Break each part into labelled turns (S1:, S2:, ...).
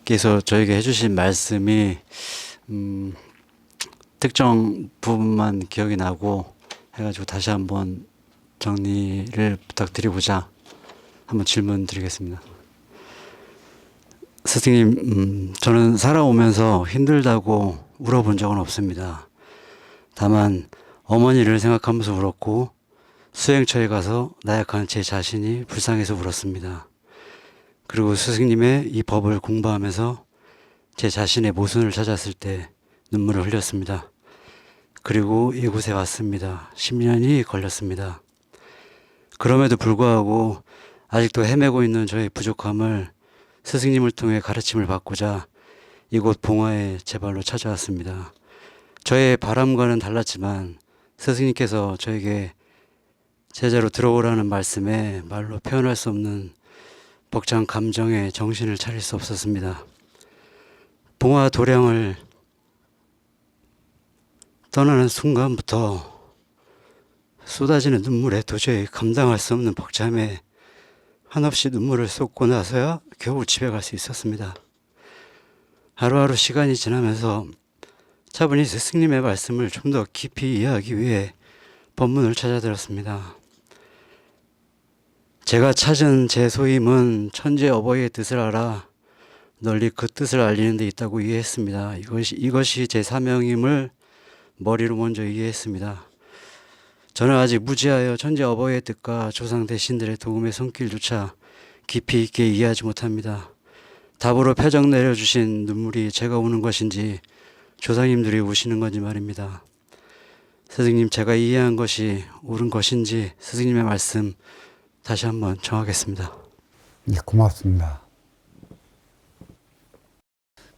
S1: 스승님께서 저에게 해주신 말씀이 특정 부분만 기억이 나고 해가지고 다시 한번 정리를 부탁드리고자 한번 질문 드리겠습니다. 스승님, 저는 살아오면서 힘들다고 울어본 적은 없습니다. 다만 어머니를 생각하면서 울었고 수행처에 가서 나약한 제 자신이 불쌍해서 울었습니다. 그리고 스승님의 이 법을 공부하면서 제 자신의 모순을 찾았을 때 눈물을 흘렸습니다. 그리고 이곳에 왔습니다. 10년이 걸렸습니다. 그럼에도 불구하고 아직도 헤매고 있는 저의 부족함을 스승님을 통해 가르침을 받고자 이곳 봉화에 제 발로 찾아왔습니다. 저의 바람과는 달랐지만 스승님께서 저에게 제자로 들어오라는 말씀에 말로 표현할 수 없는 벅찬 감정에 정신을 차릴 수 없었습니다. 봉화 도량을 떠나는 순간부터 쏟아지는 눈물에 도저히 감당할 수 없는 벅참에 한없이 눈물을 쏟고 나서야 겨우 집에 갈 수 있었습니다. 하루하루 시간이 지나면서 차분히 스승님의 말씀을 좀 더 깊이 이해하기 위해 법문을 찾아들었습니다. 제가 찾은 제 소임은 천재 어버이의 뜻을 알아 널리 그 뜻을 알리는 데 있다고 이해했습니다. 이것이 제 사명임을 머리로 먼저 이해했습니다. 저는 아직 무지하여 천재 어버이의 뜻과 조상 대신들의 도움의 손길조차 깊이 있게 이해하지 못합니다. 답으로 표정 내려주신 눈물이 제가 우는 것인지 조상님들이 우시는 건지 말입니다. 스승님, 제가 이해한 것이 옳은 것인지 스승님의 말씀 다시 한번 정하겠습니다.
S2: 네, 고맙습니다.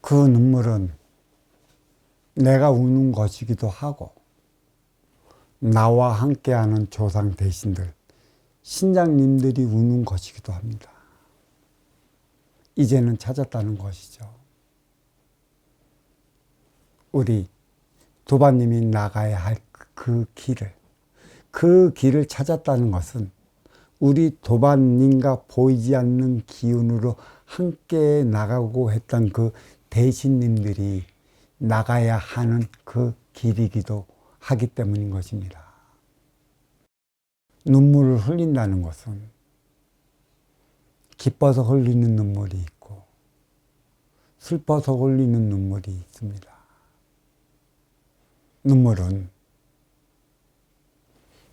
S2: 그 눈물은 내가 우는 것이기도 하고 나와 함께하는 조상 대신들, 신장님들이 우는 것이기도 합니다. 이제는 찾았다는 것이죠. 우리 도반님이 나가야 할 그 길을 찾았다는 것은 우리 도반님과 보이지 않는 기운으로 함께 나가고 했던 그 대신님들이 나가야 하는 그 길이기도 하기 때문인 것입니다. 눈물을 흘린다는 것은 기뻐서 흘리는 눈물이 있고 슬퍼서 흘리는 눈물이 있습니다. 눈물은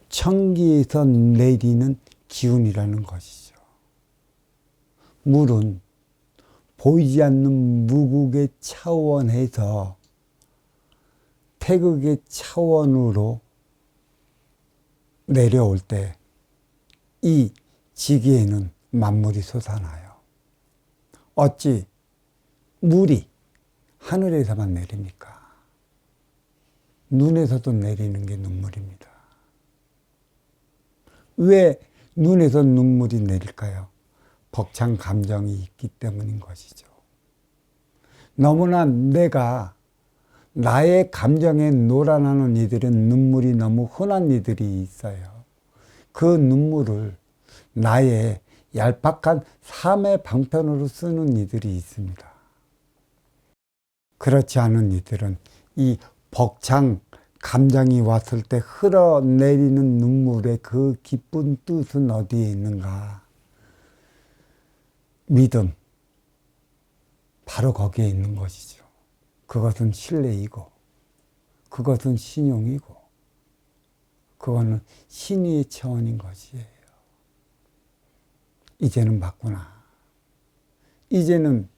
S2: 천기에서 내리는 기운이라는 것이죠. 물은 보이지 않는 무국의 차원에서 태극의 차원으로 내려올 때 이 지기에는 만물이 솟아나요. 어찌 물이 하늘에서만 내립니까? 눈에서도 내리는 게 눈물입니다. 왜 눈에서 눈물이 내릴까요? 벅찬 감정이 있기 때문인 것이죠. 너무나 내가 나의 감정에 놀아나는 이들은 눈물이 너무 흔한 이들이 있어요. 그 눈물을 나의 얄팍한 삶의 방편으로 쓰는 이들이 있습니다. 그렇지 않은 이들은 이 벅찬 감정이 왔을 때 흘러내리는 눈물의 그 기쁜 뜻은 어디에 있는가? 믿음, 바로 거기에 있는 것이죠. 그것은 신뢰이고 그것은 신용이고 그거는 신의의 차원인 것이에요. 이제는 맞구나. 이제는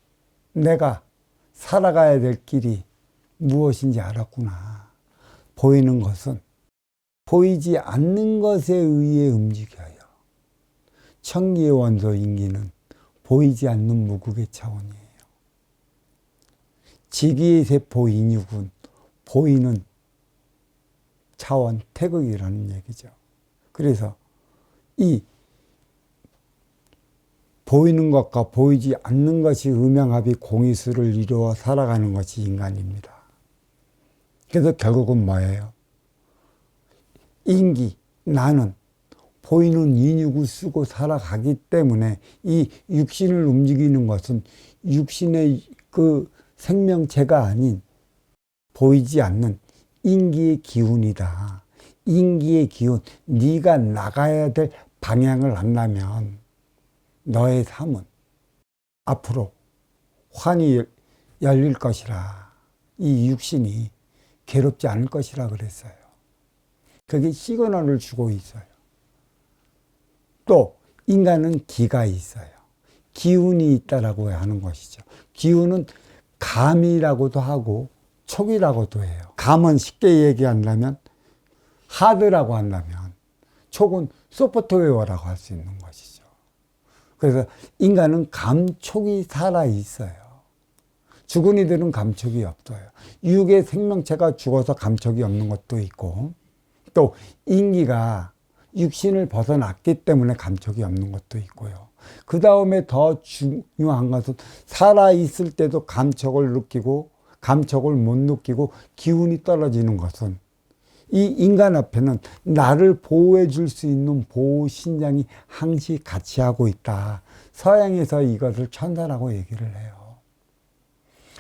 S2: 내가 살아가야 될 길이 무엇인지 알았구나. 보이는 것은 보이지 않는 것에 의해 움직여요. 천기의 원소 인기는 보이지 않는 무국의 차원이에요. 지기의 세포 인육은 보이는 차원 태극이라는 얘기죠. 그래서 이 보이는 것과 보이지 않는 것이 음양합이 공이수를 이루어 살아가는 것이 인간입니다. 그래서 결국은 뭐예요? 인기, 나는 보이는 인육을 쓰고 살아가기 때문에 이 육신을 움직이는 것은 육신의 그 생명체가 아닌 보이지 않는 인기의 기운이다. 인기의 기운, 네가 나가야 될 방향을 안다면 너의 삶은 앞으로 환히 열릴 것이라. 이 육신이 괴롭지 않을 것이라 그랬어요. 그게 시그널을 주고 있어요. 또 인간은 기가 있어요. 기운이 있다라고 하는 것이죠. 기운은 감이라고도 하고 촉이라고도 해요. 감은 쉽게 얘기한다면 하드라고 한다면 촉은 소프트웨어라고 할 수 있는 것이죠. 그래서 인간은 감촉이 살아 있어요. 죽은 이들은 감촉이 없어요. 육의 생명체가 죽어서 감촉이 없는 것도 있고, 또 인기가 육신을 벗어났기 때문에 감촉이 없는 것도 있고요. 그 다음에 더 중요한 것은 살아있을 때도 감촉을 느끼고 감촉을 못 느끼고 기운이 떨어지는 것은 이 인간 앞에는 나를 보호해 줄 수 있는 보호신장이 항시 같이 하고 있다. 서양에서 이것을 천사라고 얘기를 해요.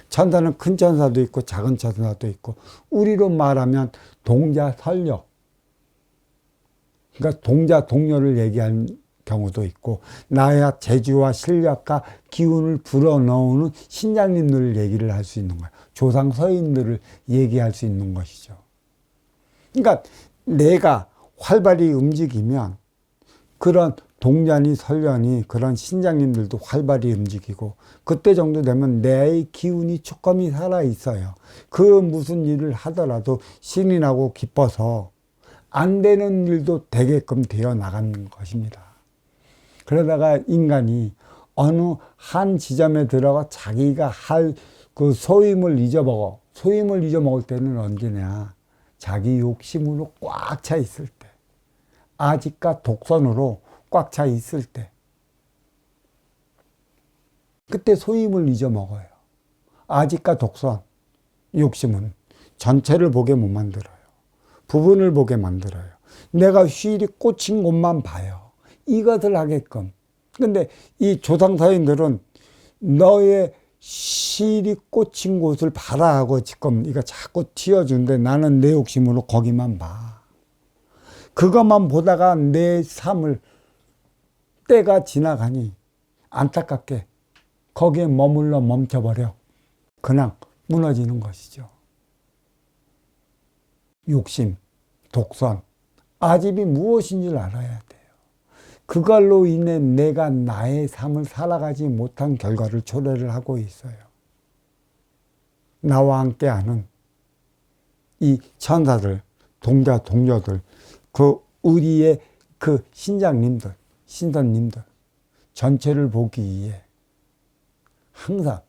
S2: 천사는 큰 천사도 있고 작은 천사도 있고, 우리로 말하면 동자 설녀, 그러니까 동자 동료를 얘기하는 경우도 있고, 나의 재주와 실력과 기운을 불어넣는 신장님들을 얘기를 할 수 있는 거예요. 조상 서인들을 얘기할 수 있는 것이죠. 그러니까 내가 활발히 움직이면 그런 동자니 설련이 그런 신장님들도 활발히 움직이고, 그때 정도 되면 내 기운이 조금이 살아있어요. 그 무슨 일을 하더라도 신이 나고 기뻐서 안 되는 일도 되게끔 되어 나가는 것입니다. 그러다가 인간이 어느 한 지점에 들어가 자기가 할 그 소임을 잊어먹어. 소임을 잊어먹을 때는 언제냐? 자기 욕심으로 꽉 차 있을 때. 아직과 독선으로 꽉 차 있을 때. 그때 소임을 잊어먹어요. 아직과 독선, 욕심은 전체를 보게 못 만들어요. 부분을 보게 만들어요. 내가 휠이 꽂힌 곳만 봐요. 이것을 하게끔. 근데 이 조상사인들은 너의 실이 꽂힌 곳을 봐라 하고 지금 이거 자꾸 튀어주는데 나는 내 욕심으로 거기만 봐. 그것만 보다가 내 삶을 때가 지나가니 안타깝게 거기에 머물러 멈춰버려. 그냥 무너지는 것이죠. 욕심, 독선, 아집이 무엇인 줄 알아야 돼요. 그걸로 인해 내가 나의 삶을 살아가지 못한 결과를 초래를 하고 있어요. 나와 함께하는 이 천사들, 동자, 동료들, 그 우리의 그 신장님들, 신선님들 전체를 보기 위해 항상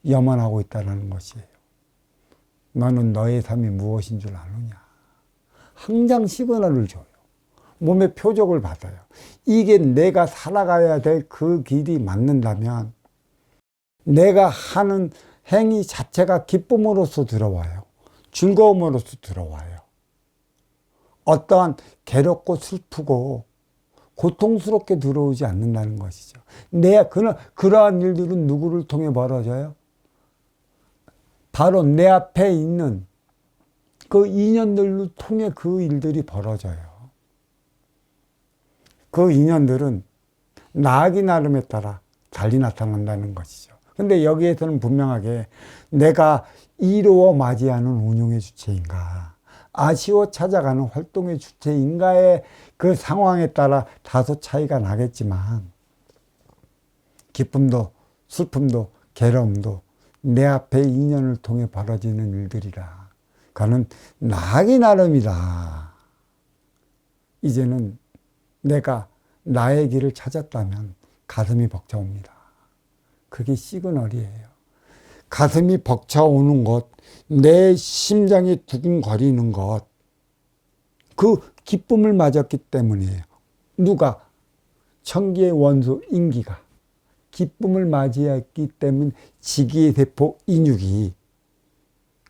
S2: 염원하고 있다는 것이에요. 너는 너의 삶이 무엇인 줄 아느냐. 항상 시그널을 줘요. 몸의 표적을 받아요. 이게 내가 살아가야 될 그 길이 맞는다면 내가 하는 행위 자체가 기쁨으로서 들어와요. 즐거움으로서 들어와요. 어떠한 괴롭고 슬프고 고통스럽게 들어오지 않는다는 것이죠. 그러한 일들은 누구를 통해 벌어져요? 바로 내 앞에 있는 그 인연들을 통해 그 일들이 벌어져요. 그 인연들은 나아기 나름에 따라 달리 나타난다는 것이죠. 근데 여기에서는 분명하게 내가 이루어 맞이하는 운용의 주체인가, 아쉬워 찾아가는 활동의 주체인가의 그 상황에 따라 다소 차이가 나겠지만, 기쁨도 슬픔도 괴로움도 내 앞에 인연을 통해 벌어지는 일들이라. 그는 나아기 나름이다. 이제는 내가 나의 길을 찾았다면 가슴이 벅차옵니다. 그게 시그널이에요. 가슴이 벅차오는 것, 내 심장이 두근거리는 것, 그 기쁨을 맞았기 때문이에요. 누가? 천기의 원수 인기가 기쁨을 맞이했기 때문에 지기의 세포 인육이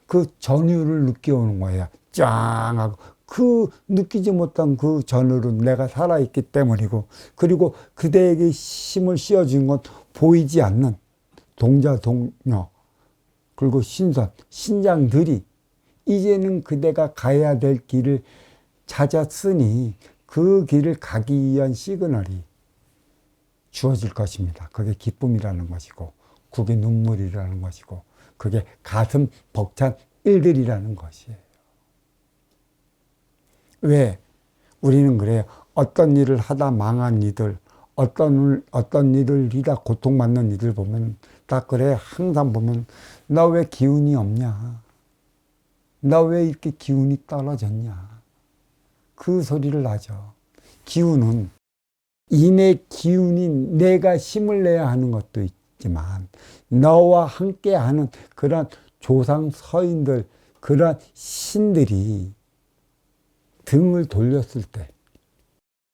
S2: 그 전율을 느껴오는 거예요. 짱 하고. 그 느끼지 못한 그 전율은 내가 살아있기 때문이고, 그리고 그대에게 힘을 씌워준 건 보이지 않는 동자 동료, 그리고 신선, 신장들이 이제는 그대가 가야 될 길을 찾았으니 그 길을 가기 위한 시그널이 주어질 것입니다. 그게 기쁨이라는 것이고, 그게 눈물이라는 것이고, 그게 가슴 벅찬 일들이라는 것이에요. 왜? 우리는 그래요. 어떤 일을 하다 망한 이들, 어떤 일을 하다 고통받는 이들 보면 다 그래. 항상 보면 나 왜 기운이 없냐? 나 왜 이렇게 기운이 떨어졌냐? 그 소리를 하죠. 기운은 이내 기운이 내가 힘을 내야 하는 것도 있지만 너와 함께하는 그런 조상 서인들, 그런 신들이 등을 돌렸을 때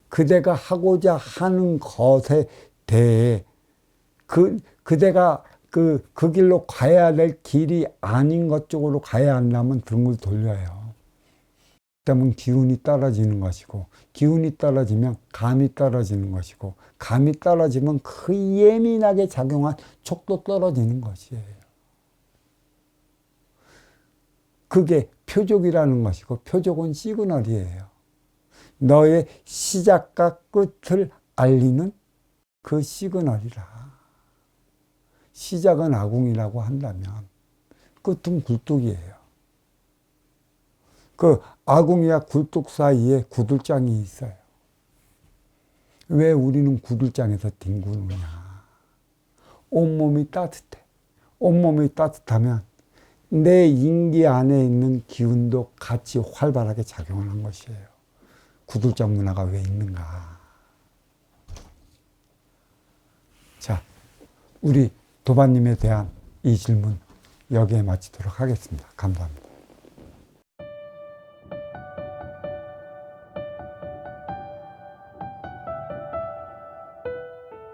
S2: 그대가 하고자 하는 것에 대해 그대가 그 길로 가야 될 길이 아닌 것 쪽으로 가야 한다면 등을 돌려요. 그러면 기운이 떨어지는 것이고, 기운이 떨어지면 감이 떨어지는 것이고, 감이 떨어지면 그 예민하게 작용한 촉도 떨어지는 것이에요. 그게 표적이라는 것이고, 표적은 시그널이에요. 너의 시작과 끝을 알리는 그 시그널이라. 시작은 아궁이라고 한다면 끝은 굴뚝이에요. 그 아궁이와 굴뚝 사이에 구들장이 있어요. 왜 우리는 구들장에서 뒹구느냐? 온몸이 따뜻해. 온몸이 따뜻하면 내 인기 안에 있는 기운도 같이 활발하게 작용하는 것이에요. 구들장 문화가 왜 있는가? 자, 우리 도반님에 대한 이 질문 여기에 마치도록 하겠습니다. 감사합니다.